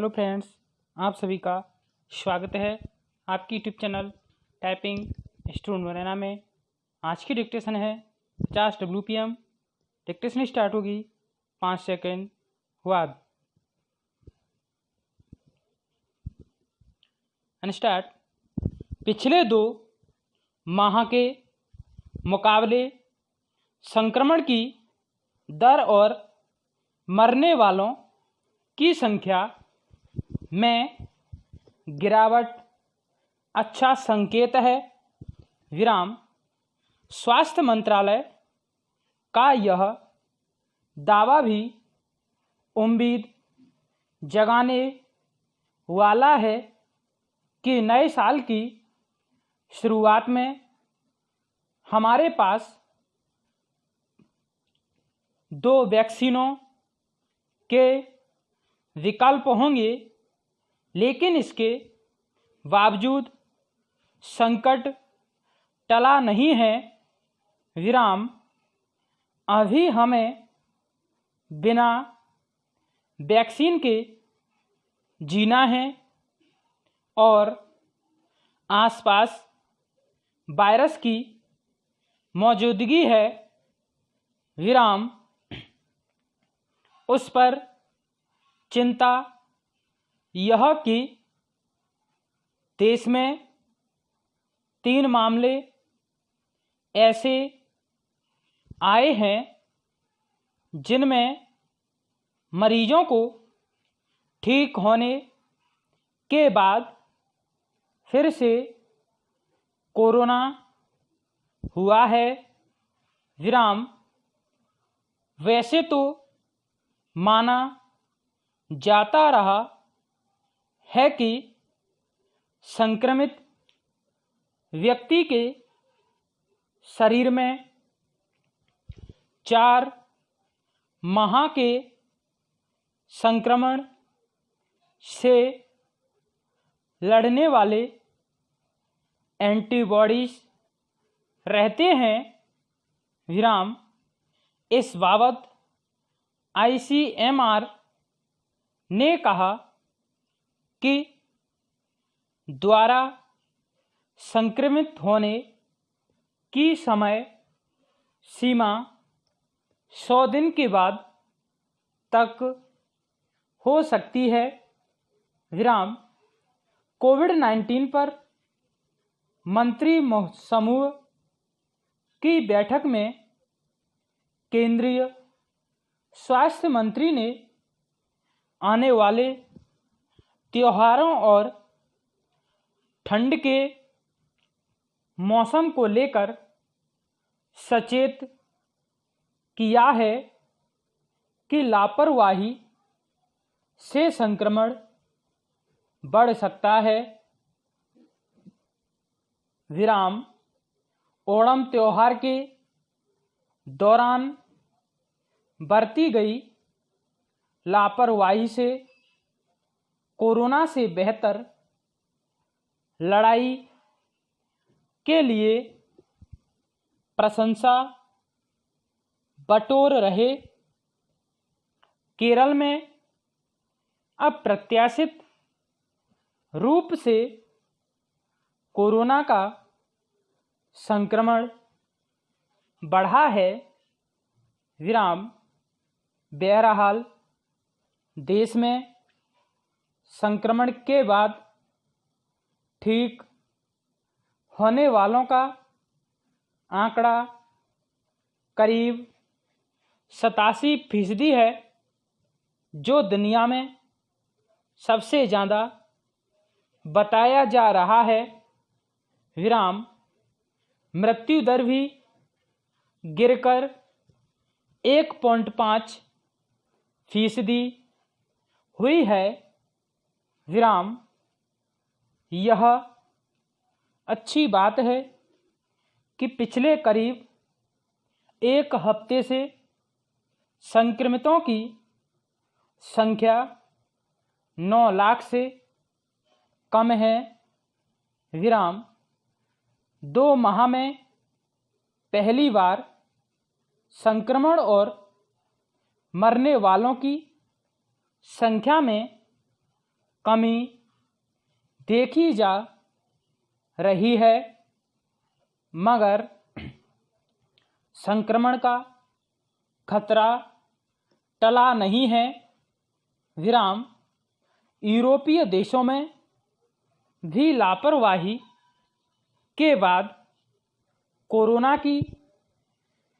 Hello friends, आप सभी का स्वागत है आपकी YouTube channel typing student Morena में। आज की डिक्टेशन है 50 WPM। डिक्टेशन स्टार्ट होगी 5 सेकेंड बाद। स्टार्ट। पिछले 2 माह के मुकाबले संक्रमण की दर और मरने वालों की संख्या में गिरावट अच्छा संकेत है। विराम। स्वास्थ्य मंत्रालय का यह दावा भी उम्मीद जगाने वाला है कि नए साल की शुरुआत में हमारे पास 2 वैक्सीनों के विकल्प होंगे, लेकिन इसके बावजूद संकट टला नहीं है। विराम। अभी हमें बिना वैक्सीन के जीना है और आसपास वायरस की मौजूदगी है। विराम। उस पर चिंता यह कि देश में 3 मामले ऐसे आए हैं जिनमें मरीजों को ठीक होने के बाद फिर से कोरोना हुआ है। विराम। वैसे तो माना जाता रहा है कि संक्रमित व्यक्ति के शरीर में 4 माह के संक्रमण से लड़ने वाले एंटीबॉडीज रहते हैं। विराम। इस बाबत ICMR ने कहा कि द्वारा संक्रमित होने की समय सीमा 100 दिन के बाद तक हो सकती है। विराम। कोविड-19 पर मंत्री समूह की बैठक में केंद्रीय स्वास्थ्य मंत्री ने आने वाले त्योहारों और ठंड के मौसम को लेकर सचेत किया है कि लापरवाही से संक्रमण बढ़ सकता है। विराम। ओणम त्योहार के दौरान बरती गई लापरवाही से कोरोना से बेहतर लड़ाई के लिए प्रशंसा बटोर रहे। केरल में अप्रत्याशित रूप से कोरोना का संक्रमण बढ़ा है। विराम। बहरहाल देश में संक्रमण के बाद ठीक होने वालों का आंकड़ा करीब 87% है, जो दुनिया में सबसे ज़्यादा बताया जा रहा है। विराम। मृत्यु दर भी गिरकर 1.5% हुई है। विराम। यह अच्छी बात है कि पिछले करीब 1 हफ्ते से संक्रमितों की संख्या 9 लाख से कम है। विराम। 2 माह में पहली बार संक्रमण और मरने वालों की संख्या में कमी देखी जा रही है, मगर संक्रमण का खतरा टला नहीं है। विराम यूरोपीय देशों में भी लापरवाही के बाद कोरोना की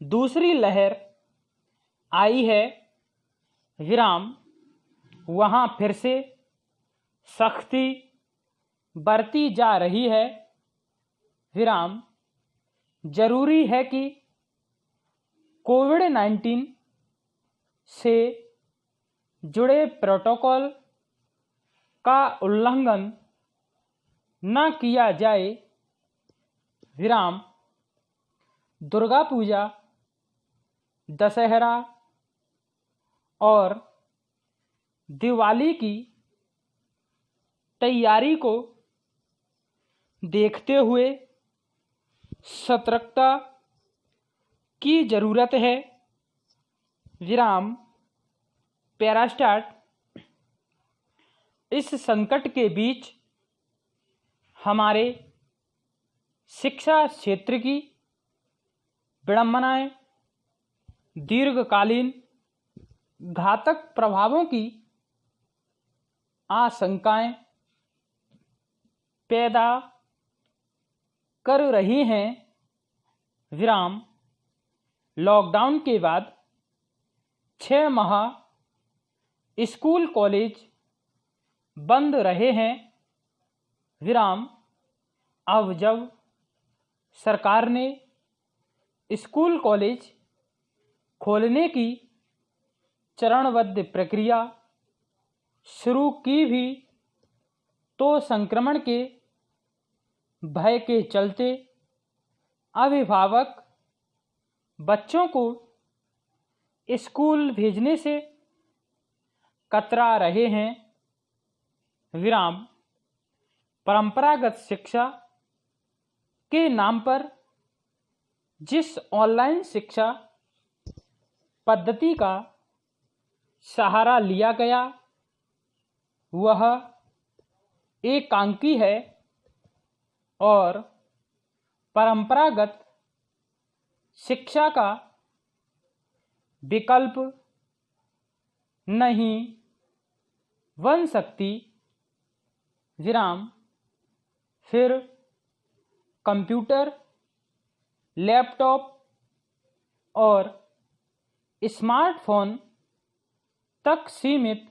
दूसरी लहर आई है। विराम वहाँ फिर से सख्ती बरती जा रही है। विराम जरूरी है कि कोविड-19 से जुड़े प्रोटोकॉल का उल्लंघन न किया जाए। विराम दुर्गा पूजा, दशहरा और दिवाली की तैयारी को देखते हुए सतर्कता की ज़रूरत है। विराम पैरास्टार्ट इस संकट के बीच हमारे शिक्षा क्षेत्र की विडंबनाएं, दीर्घकालीन घातक प्रभावों की आशंकाएं पैदा कर रही हैं। विराम लॉकडाउन के बाद 6 माह स्कूल कॉलेज बंद रहे हैं। विराम अब जब सरकार ने स्कूल कॉलेज खोलने की चरणबद्ध प्रक्रिया शुरू की भी, तो संक्रमण के भय के चलते अभिभावक बच्चों को स्कूल भेजने से कतरा रहे हैं। विराम परंपरागत शिक्षा के नाम पर जिस ऑनलाइन शिक्षा पद्धति का सहारा लिया गया, वह एकांकी है और परंपरागत शिक्षा का विकल्प नहीं बन सकती। विराम फिर कंप्यूटर, लैपटॉप और स्मार्टफोन तक सीमित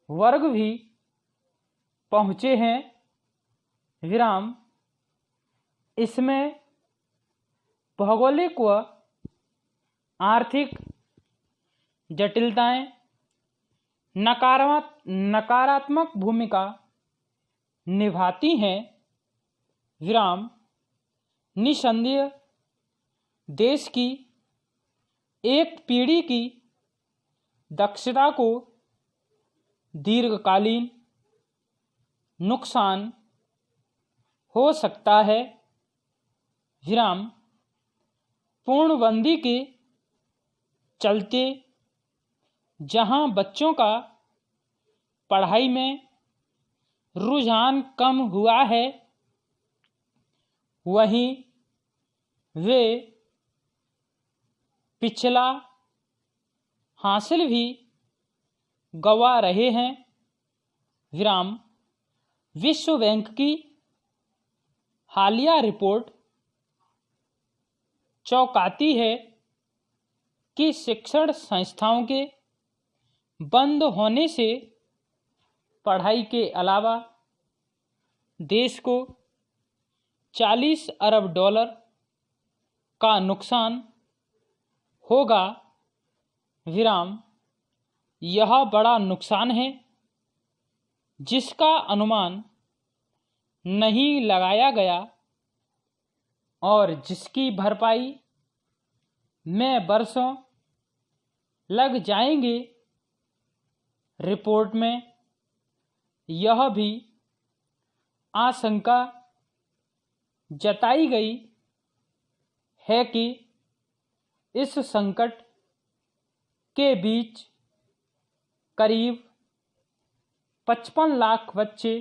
वर्ग भी पहुँचे हैं। विराम इसमें भौगोलिक व आर्थिक जटिलताएं नकारात्मक भूमिका निभाती हैं। विराम निसंदेह देश की एक पीढ़ी की दक्षता को दीर्घकालीन नुकसान हो सकता है। विराम पूर्णबंदी के चलते जहां बच्चों का पढ़ाई में रुझान कम हुआ है, वहीं वे पिछला हासिल भी गंवा रहे हैं। विराम विश्व बैंक की हालिया रिपोर्ट चौंकाती है कि शिक्षण संस्थाओं के बंद होने से पढ़ाई के अलावा देश को $40 अरब का नुकसान होगा। विराम यह बड़ा नुकसान है जिसका अनुमान नहीं लगाया गया और जिसकी भरपाई में बरसों लग जाएंगे। रिपोर्ट में यह भी आशंका जताई गई है कि इस संकट के बीच करीब 55 लाख बच्चे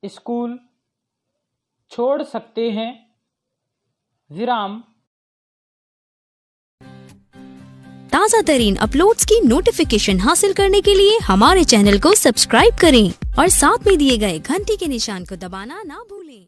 स्कूल छोड़ सकते हैं। विराम। ताज़ा तरीन अपलोड्स की नोटिफिकेशन हासिल करने के लिए हमारे चैनल को सब्सक्राइब करें और साथ में दिए गए घंटी के निशान को दबाना ना भूलें।